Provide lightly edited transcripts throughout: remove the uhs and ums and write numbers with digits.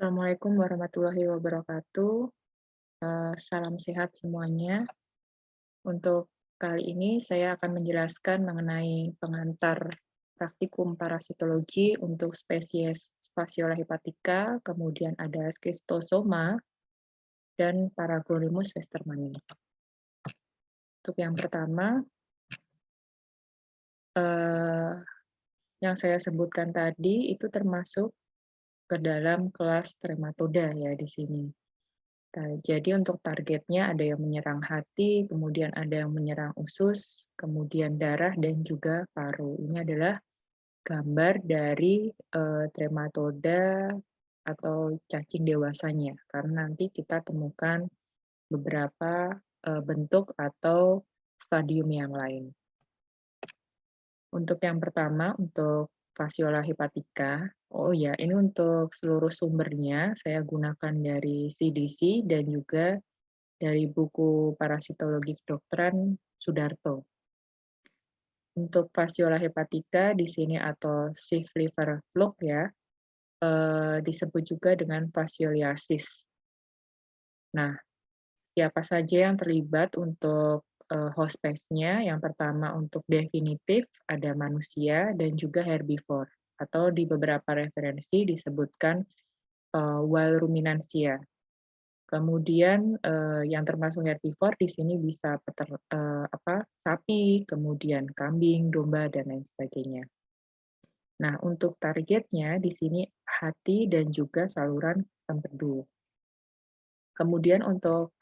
Assalamualaikum warahmatullahi wabarakatuh. Salam sehat semuanya. Untuk kali ini saya akan menjelaskan mengenai pengantar praktikum parasitologi untuk spesies Phaseola hepatica, kemudian ada Schistosoma, dan Paragonimus westermani. Untuk yang pertama, eh, yang saya sebutkan tadi itu termasuk ke dalam kelas Trematoda ya di sini. Nah, jadi untuk targetnya ada yang menyerang hati, kemudian ada yang menyerang usus, kemudian darah, dan juga paru. Ini adalah gambar dari trematoda atau cacing dewasanya, karena nanti kita temukan beberapa bentuk atau stadium yang lain. Untuk yang pertama, untuk Phaseola hepatica, oh ya, ini untuk seluruh sumbernya saya gunakan dari CDC dan juga dari buku Parasitologi Kedokteran Sudarto. Untuk Phaseola hepatica di sini atau C. liver fluke ya, disebut juga dengan fascioliasis. Nah, siapa saja yang terlibat untuk host pest-nya? Yang pertama untuk definitif ada manusia dan juga herbivore, atau di beberapa referensi disebutkan wild ruminansia. Kemudian yang termasuk herbivore di sini bisa sapi, kemudian kambing, domba, dan lain sebagainya. Nah, untuk targetnya di sini hati dan juga saluran empedu. Kemudian untuk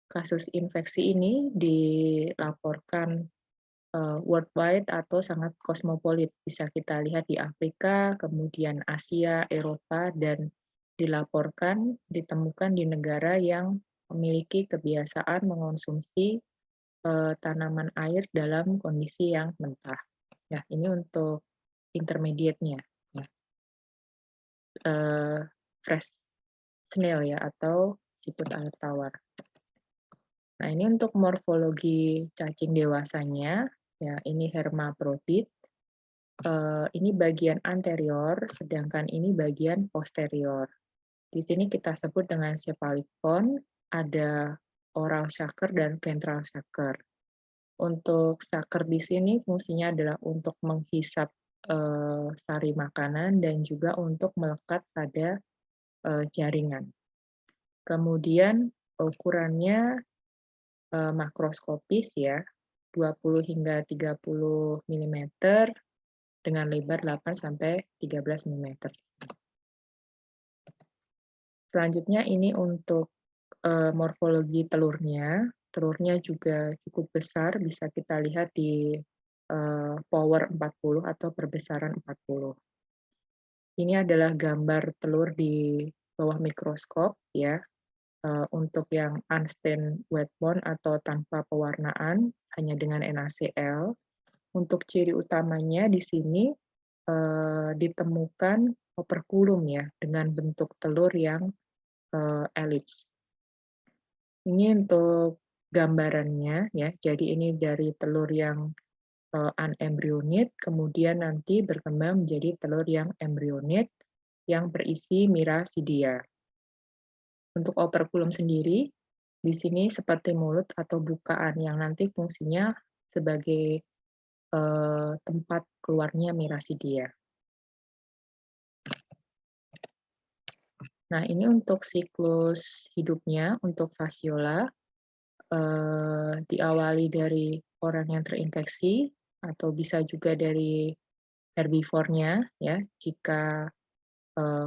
kasus infeksi ini dilaporkan worldwide atau sangat kosmopolit. Bisa kita lihat di Afrika, kemudian Asia, Eropa, dan dilaporkan ditemukan di negara yang memiliki kebiasaan mengonsumsi tanaman air dalam kondisi yang mentah. Ya, ini untuk intermediate-nya. Ya. Fresh snail ya, atau siput air tawar. Nah, ini untuk morfologi cacing dewasanya, ya ini hermaprodit. Ini bagian anterior, sedangkan ini bagian posterior. Di sini kita sebut dengan cephalic bone, ada oral sucker dan ventral sucker. Untuk sucker di sini fungsinya adalah untuk menghisap sari makanan dan juga untuk melekat pada jaringan. Kemudian ukurannya makroskopis ya, 20 hingga 30 mm dengan lebar 8 sampai 13 mm. Selanjutnya ini untuk morfologi telurnya. Telurnya juga cukup besar, bisa kita lihat di power 40 atau perbesaran 40. Ini adalah gambar telur di bawah mikroskop ya. Untuk yang unstained wet bone atau tanpa pewarnaan hanya dengan NaCl. Untuk ciri utamanya di sini ditemukan operculum ya dengan bentuk telur yang elips. Ini untuk gambarannya ya. Jadi ini dari telur yang unembryonate, kemudian nanti berkembang menjadi telur yang embryonate yang berisi mirasidia. Untuk operculum sendiri, di sini seperti mulut atau bukaan yang nanti fungsinya sebagai tempat keluarnya mirasidia. Nah, ini untuk siklus hidupnya, untuk Phaseola, diawali dari orang yang terinfeksi, atau bisa juga dari herbivornya, ya, jika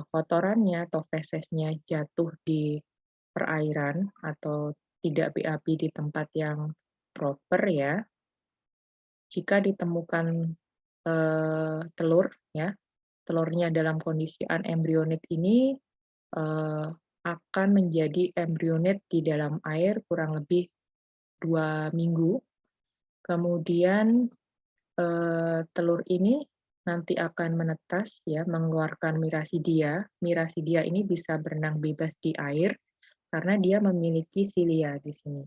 kotorannya atau fesesnya jatuh di perairan atau tidak BAB di tempat yang proper ya, jika ditemukan telur, ya, telurnya dalam kondisi unembryonate ini akan menjadi embryonate di dalam air kurang lebih 2 minggu. Kemudian telur ini nanti akan menetas ya, mengeluarkan mirasidia. Mirasidia ini bisa berenang bebas di air karena dia memiliki silia di sini.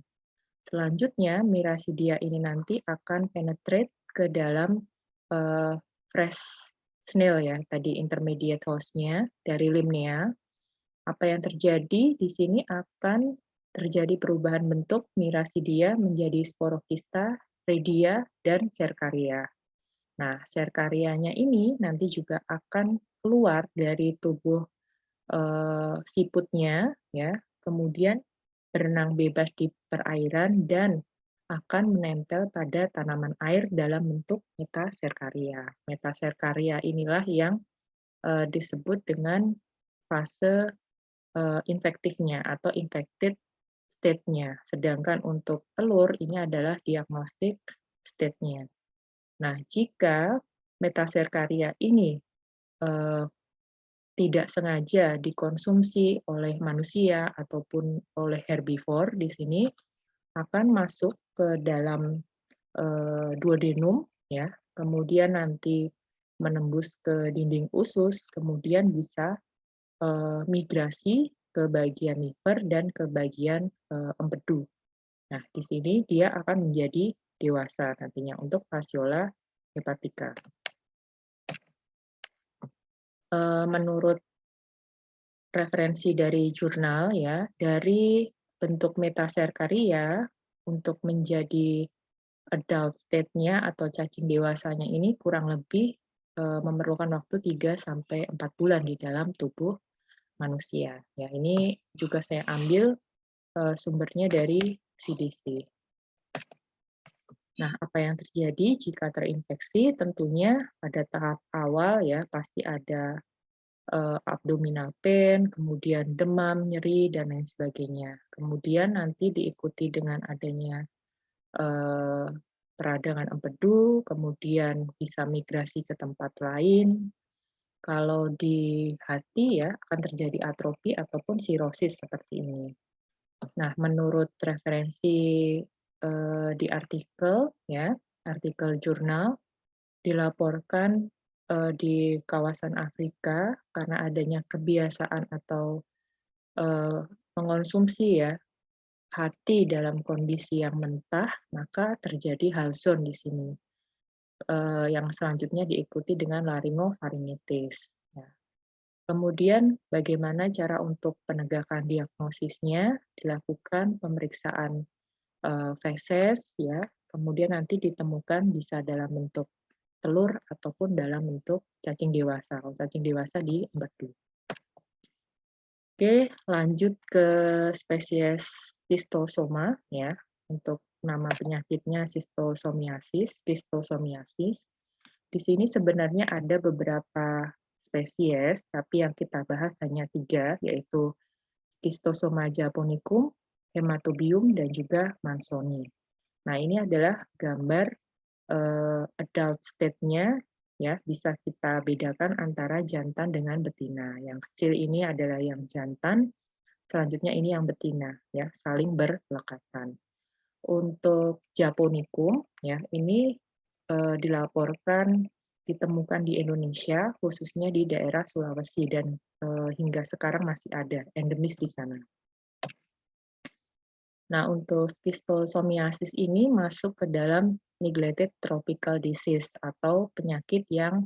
Selanjutnya, mirasidia ini nanti akan penetrate ke dalam fresh snail ya, tadi intermediate host-nya dari limnea. Apa yang terjadi di sini akan terjadi perubahan bentuk mirasidia menjadi sporofista, redia, dan serkaria. Nah, serkarianya ini nanti juga akan keluar dari tubuh siputnya, ya, kemudian berenang bebas di perairan dan akan menempel pada tanaman air dalam bentuk metaserkaria. Metaserkaria inilah yang disebut dengan fase infektifnya atau infected state-nya. Sedangkan untuk telur ini adalah diagnostic state-nya. Nah, jika metaserkaria ini eh, tidak sengaja dikonsumsi oleh manusia ataupun oleh herbivore di sini akan masuk ke dalam duodenum, ya, kemudian nanti menembus ke dinding usus, kemudian bisa migrasi ke bagian liver dan ke bagian empedu. Nah, di sini dia akan menjadi dewasa nantinya untuk Fasciola hepatica. Menurut referensi dari jurnal ya, dari bentuk metaserkaria untuk menjadi adult state-nya atau cacing dewasanya ini kurang lebih memerlukan waktu 3 sampai 4 bulan di dalam tubuh manusia. Ya, ini juga saya ambil sumbernya dari CDC. Nah, apa yang terjadi jika terinfeksi? Tentunya pada tahap awal ya pasti ada abdominal pain, kemudian demam, nyeri, dan lain sebagainya. Kemudian nanti diikuti dengan adanya peradangan empedu, kemudian bisa migrasi ke tempat lain. Kalau di hati ya akan terjadi atrofi ataupun sirosis seperti ini. Nah, menurut referensi di artikel ya, artikel jurnal dilaporkan di kawasan Afrika karena adanya kebiasaan atau mengonsumsi ya hati dalam kondisi yang mentah, maka terjadi hal zone di sini. Yang selanjutnya diikuti dengan laringofaringitis. Ya. Kemudian bagaimana cara untuk penegakan diagnosisnya? Dilakukan pemeriksaan feses, ya. Kemudian nanti ditemukan bisa dalam bentuk telur ataupun dalam bentuk cacing dewasa. Kalau cacing dewasa di empedu. Oke, lanjut ke spesies Schistosoma ya. Untuk nama penyakitnya Schistosomiasis. Di sini sebenarnya ada beberapa spesies, tapi yang kita bahas hanya 3, yaitu Schistosoma japonicum, Hematobium, dan juga Mansoni. Nah, ini adalah gambar adult state-nya, ya, bisa kita bedakan antara jantan dengan betina. Yang kecil ini adalah yang jantan, selanjutnya ini yang betina, ya, saling berlekatan. Untuk Japonicum, ya, ini dilaporkan ditemukan di Indonesia, khususnya di daerah Sulawesi, dan hingga sekarang masih ada, endemis di sana. Nah, untuk schistosomiasis ini masuk ke dalam neglected tropical disease atau penyakit yang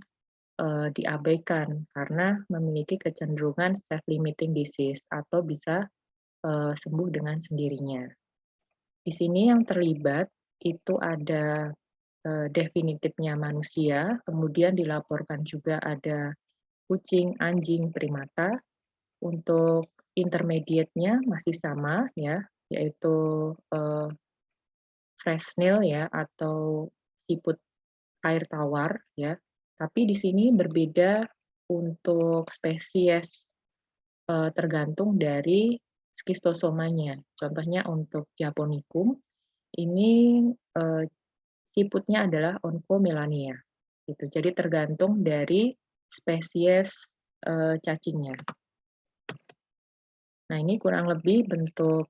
diabaikan karena memiliki kecenderungan self-limiting disease atau bisa sembuh dengan sendirinya. Di sini yang terlibat itu ada definitifnya manusia, kemudian dilaporkan juga ada kucing, anjing, primata. Untuk intermediate-nya masih sama ya, yaitu fresh snail ya atau siput air tawar ya. Tapi di sini berbeda untuk spesies tergantung dari skistosomanya. Contohnya untuk Japonicum ini siputnya adalah Oncomelania. Gitu. Jadi tergantung dari spesies cacingnya. Nah, ini kurang lebih bentuk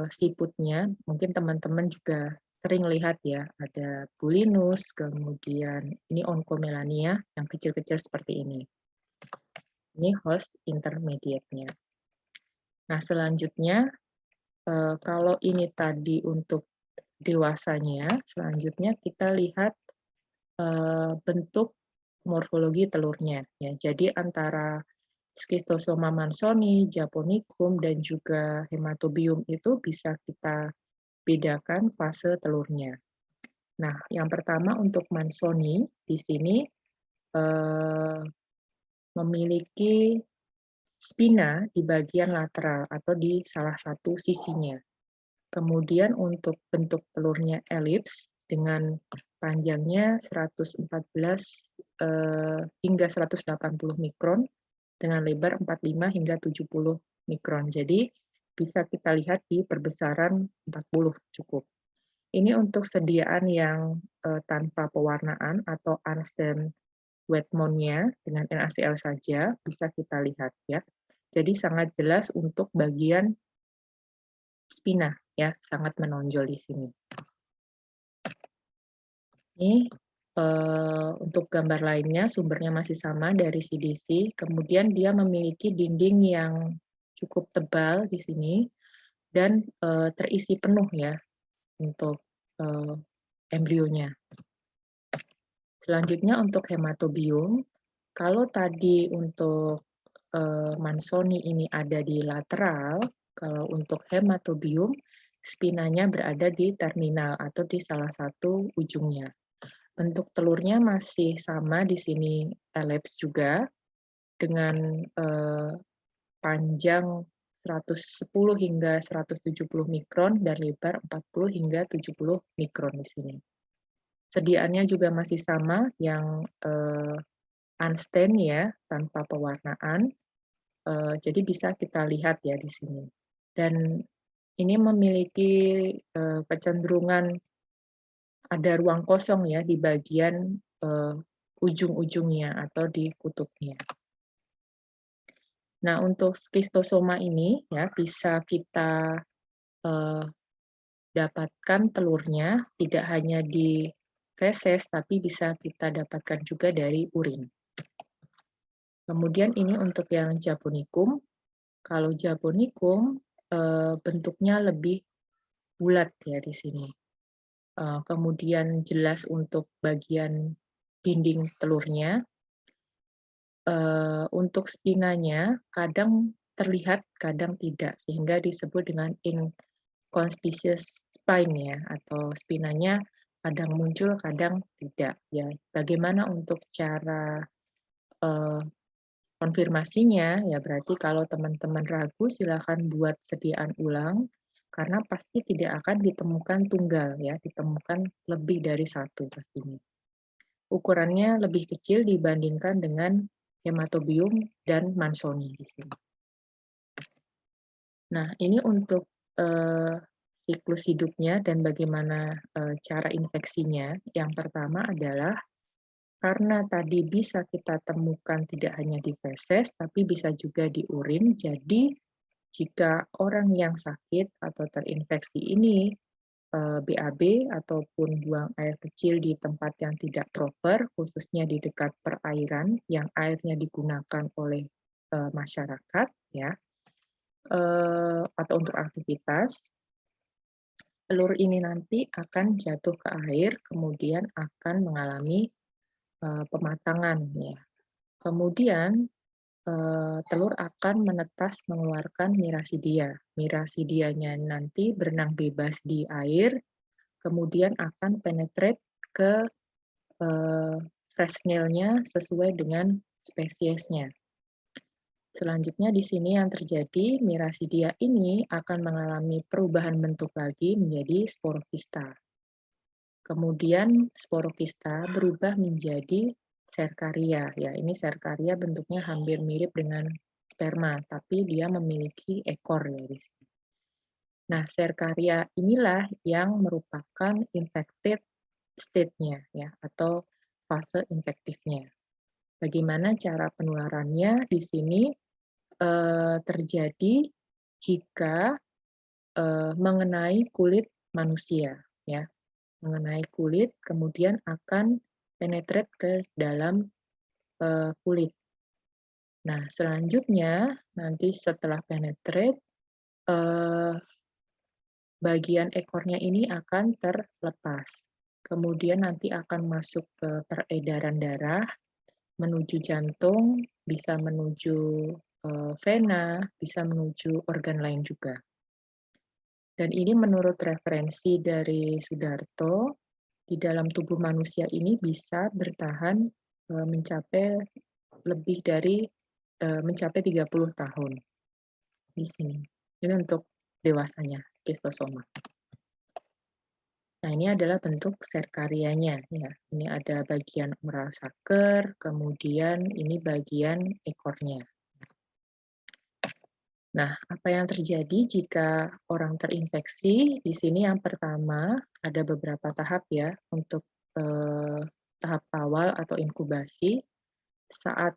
siputnya. Mungkin teman-teman juga sering lihat ya, ada Bulinus, kemudian ini Oncomelania yang kecil-kecil seperti ini. Ini host intermediate-nya. Nah, selanjutnya kalau ini tadi untuk dewasanya, selanjutnya kita lihat bentuk morfologi telurnya. Ya, jadi antara Schistosoma mansoni, Japonicum, dan juga Hematobium itu bisa kita bedakan fase telurnya. Nah, yang pertama untuk mansoni di sini memiliki spina di bagian lateral atau di salah satu sisinya. Kemudian untuk bentuk telurnya elips dengan panjangnya 114 hingga 180 mikron dengan lebar 45 hingga 70 mikron. Jadi bisa kita lihat di perbesaran 40 cukup. Ini untuk sediaan yang tanpa pewarnaan atau unstained Wedmont-nya dengan NaCl saja bisa kita lihat ya. Jadi sangat jelas untuk bagian spina ya, sangat menonjol di sini. Ini untuk gambar lainnya sumbernya masih sama dari CDC, kemudian dia memiliki dinding yang cukup tebal di sini dan terisi penuh ya untuk embrionya. Selanjutnya untuk hematobium, kalau tadi untuk mansoni ini ada di lateral, kalau untuk hematobium, spinanya berada di terminal atau di salah satu ujungnya. Bentuk telurnya masih sama di sini elips juga, dengan panjang 110 hingga 170 mikron dan lebar 40 hingga 70 mikron di sini. Sediaannya juga masih sama, yang unstained ya, tanpa pewarnaan. Jadi bisa kita lihat ya di sini. Dan ini memiliki kecenderungan ada ruang kosong ya di bagian ujung-ujungnya atau di kutubnya. Nah, untuk schistosoma ini ya bisa kita dapatkan telurnya tidak hanya di feses, tapi bisa kita dapatkan juga dari urin. Kemudian ini untuk yang Japonicum. Kalau Japonicum bentuknya lebih bulat ya di sini. Kemudian jelas untuk bagian dinding telurnya. Untuk spinanya kadang terlihat, kadang tidak, sehingga disebut dengan inconspicuous spine ya, atau spinanya kadang muncul, kadang tidak ya. Bagaimana untuk cara konfirmasinya? Ya berarti kalau teman-teman ragu silakan buat sediaan ulang, karena pasti tidak akan ditemukan tunggal ya, ditemukan lebih dari satu pastinya. Ukurannya lebih kecil dibandingkan dengan hematobium dan mansoni di sini. Nah, ini untuk siklus hidupnya dan bagaimana cara infeksinya. Yang pertama adalah karena tadi bisa kita temukan tidak hanya di feses, tapi bisa juga di urin. Jadi, jika orang yang sakit atau terinfeksi ini BAB ataupun buang air kecil di tempat yang tidak proper, khususnya di dekat perairan yang airnya digunakan oleh masyarakat, ya, atau untuk aktivitas, telur ini nanti akan jatuh ke air, kemudian akan mengalami pematangan, ya. Kemudian telur akan menetas mengeluarkan mirasidia. Mirasidianya nanti berenang bebas di air, kemudian akan penetrate ke fresnel-nya sesuai dengan spesiesnya. Selanjutnya di sini yang terjadi, mirasidia ini akan mengalami perubahan bentuk lagi menjadi sporofista. Kemudian sporofista berubah menjadi serkaria. Ya, ini serkaria bentuknya hampir mirip dengan sperma, tapi dia memiliki ekor ya di sini. Nah, serkaria inilah yang merupakan infected state-nya ya, atau fase infektifnya. Bagaimana cara penularannya di sini terjadi jika mengenai kulit manusia, ya, mengenai kulit, kemudian akan penetrate ke dalam kulit. Nah, selanjutnya nanti setelah penetrate, bagian ekornya ini akan terlepas. Kemudian nanti akan masuk ke peredaran darah, menuju jantung, bisa menuju vena, bisa menuju organ lain juga. Dan ini menurut referensi dari Sudarto, di dalam tubuh manusia ini bisa bertahan mencapai lebih dari mencapai 30 tahun di sini. Ini untuk dewasanya skistosoma. Nah, ini adalah bentuk serkarianya ya. Ini ada bagian oral saker, kemudian ini bagian ekornya. Nah, apa yang terjadi jika orang terinfeksi? Di sini yang pertama ada beberapa tahap ya untuk tahap awal atau inkubasi. Saat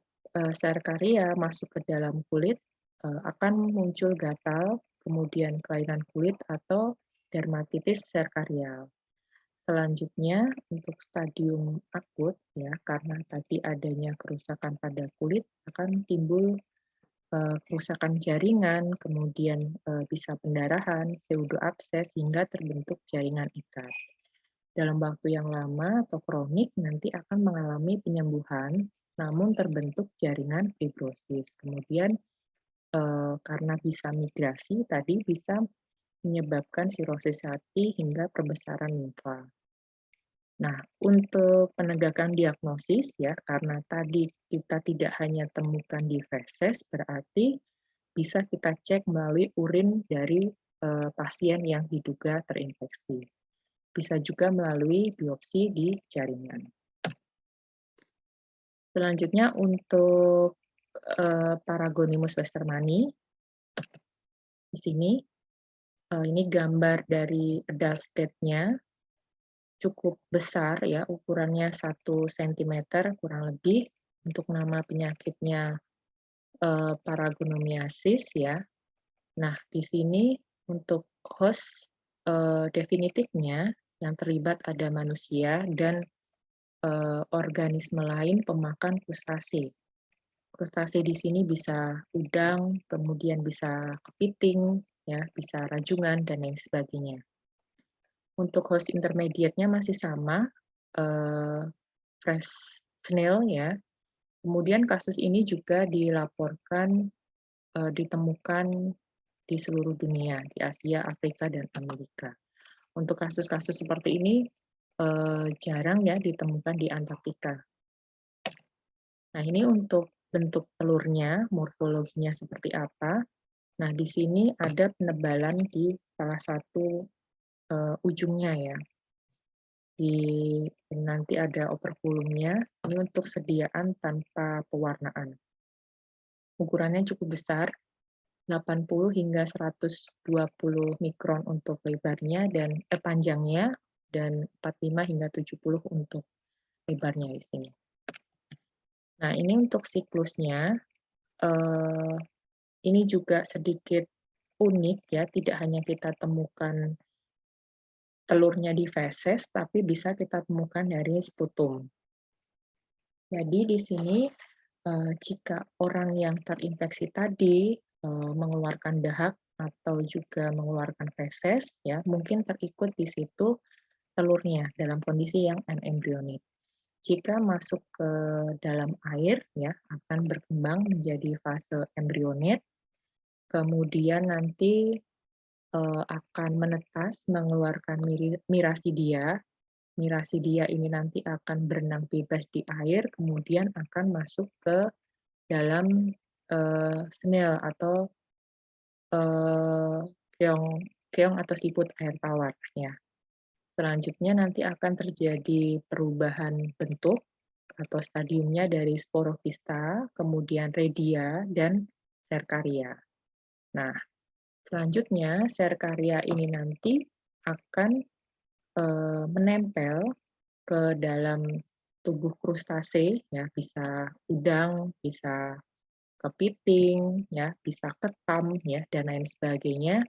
serkaria masuk ke dalam kulit, akan muncul gatal, kemudian kelainan kulit atau dermatitis serkarial. Selanjutnya, untuk stadium akut, ya, karena tadi adanya kerusakan pada kulit, akan timbul kerusakan jaringan, kemudian bisa pendarahan, pseudoabses, hingga terbentuk jaringan ikat. Dalam waktu yang lama atau kronik, nanti akan mengalami penyembuhan, namun terbentuk jaringan fibrosis. Kemudian, karena bisa migrasi, tadi bisa menyebabkan sirosis hati hingga perbesaran limfa. Nah, untuk penegakan diagnosis ya, karena tadi kita tidak hanya temukan di feses, berarti bisa kita cek melalui urin dari pasien yang diduga terinfeksi. Bisa juga melalui biopsi di jaringan. Selanjutnya untuk Paragonimus westermani, di sini ini gambar dari adult state-nya, cukup besar ya, ukurannya 1 cm kurang lebih. Untuk nama penyakitnya Paragonomiasis ya. Nah, di sini untuk host definitifnya yang terlibat ada manusia dan organisme lain pemakan krustase. Krustase di sini bisa udang, kemudian bisa kepiting, ya, bisa rajungan dan lain sebagainya. Untuk host intermediate-nya masih sama, fresh snail ya. Kemudian kasus ini juga dilaporkan ditemukan di seluruh dunia, di Asia, Afrika, dan Amerika. Untuk kasus-kasus seperti ini jarang ya ditemukan di Antartika. Nah, ini untuk bentuk telurnya, morfologinya seperti apa. Nah, di sini ada penebalan di salah satu ujungnya ya. Nanti ada operculumnya, ini untuk sediaan tanpa pewarnaan. Ukurannya cukup besar, 80 hingga 120 mikron untuk lebarnya dan panjangnya, dan 45 hingga 70 untuk lebarnya di sini. Nah, ini untuk siklusnya, ini juga sedikit unik ya, tidak hanya kita temukan telurnya di feses, tapi bisa kita temukan dari sputum. Jadi di sini jika orang yang terinfeksi tadi mengeluarkan dahak atau juga mengeluarkan feses, ya mungkin terikut di situ telurnya dalam kondisi yang anembryonik. Jika masuk ke dalam air, ya akan berkembang menjadi fase embryonet, kemudian nanti akan menetas, mengeluarkan mirasidia. Mirasidia ini nanti akan berenang bebas di air, kemudian akan masuk ke dalam snail atau keong keong atau siput air tawar ya. Selanjutnya nanti akan terjadi perubahan bentuk atau stadiumnya dari sporofista, kemudian redia, dan serkaria. Nah, selanjutnya serkaria ini nanti akan menempel ke dalam tubuh krustase, ya bisa udang, bisa kepiting, ya bisa ketam, ya dan lain sebagainya,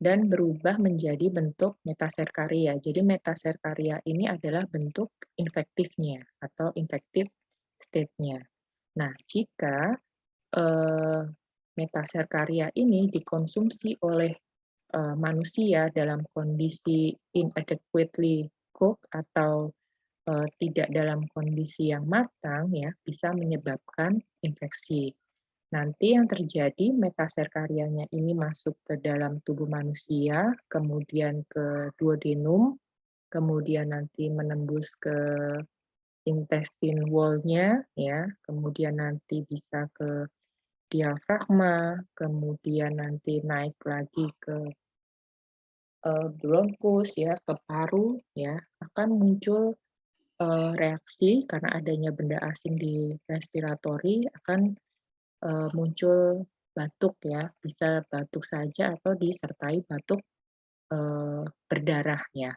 dan berubah menjadi bentuk metaserkaria. Jadi metaserkaria ini adalah bentuk infektifnya atau infective state-nya. Nah, jika metaserkaria ini dikonsumsi oleh manusia dalam kondisi inadequately cooked atau tidak dalam kondisi yang matang ya, bisa menyebabkan infeksi. Nanti yang terjadi metaserkarianya ini masuk ke dalam tubuh manusia, kemudian ke duodenum, kemudian nanti menembus ke intestine wall-nya ya, kemudian nanti bisa ke diafragma, kemudian nanti naik lagi ke bronkus ya, ke paru ya, akan muncul reaksi karena adanya benda asing di respiratori akan muncul batuk ya, bisa batuk saja atau disertai batuk berdarah ya.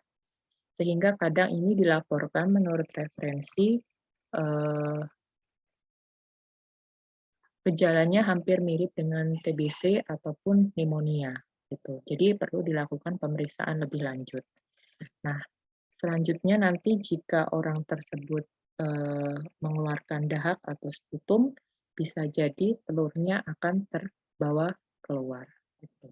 Sehingga kadang ini dilaporkan menurut referensi gejalanya hampir mirip dengan TBC ataupun pneumonia gitu. Jadi perlu dilakukan pemeriksaan lebih lanjut. Nah, selanjutnya nanti jika orang tersebut mengeluarkan dahak atau sputum, bisa jadi telurnya akan terbawa keluar. Gitu.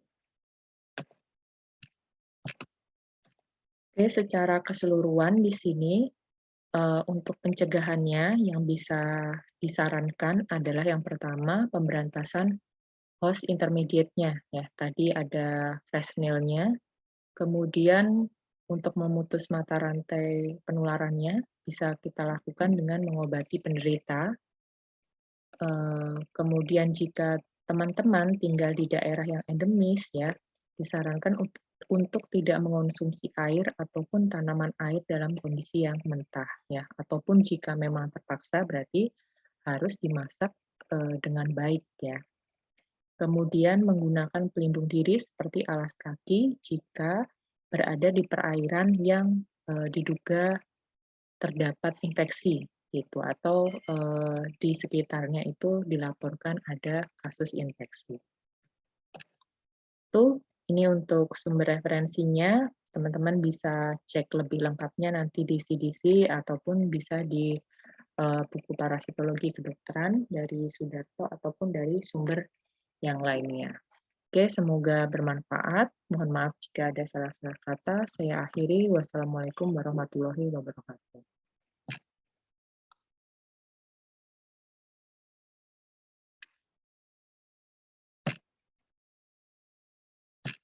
Oke, secara keseluruhan di sini untuk pencegahannya yang bisa disarankan adalah yang pertama pemberantasan host intermediate-nya ya. Tadi ada Fresnel-nya, kemudian untuk memutus mata rantai penularannya bisa kita lakukan dengan mengobati penderita. Kemudian jika teman-teman tinggal di daerah yang endemis ya, disarankan untuk tidak mengonsumsi air ataupun tanaman air dalam kondisi yang mentah ya, ataupun jika memang terpaksa berarti harus dimasak dengan baik ya. Kemudian menggunakan pelindung diri seperti alas kaki jika berada di perairan yang diduga terdapat infeksi gitu atau di sekitarnya itu dilaporkan ada kasus infeksi. Itu ini untuk sumber referensinya, teman-teman bisa cek lebih lengkapnya nanti di CDC ataupun bisa di buku parasitologi kedokteran dari Sudarto ataupun dari sumber yang lainnya. Oke, semoga bermanfaat. Mohon maaf jika ada salah-salah kata. Saya akhiri. Wassalamualaikum warahmatullahi wabarakatuh.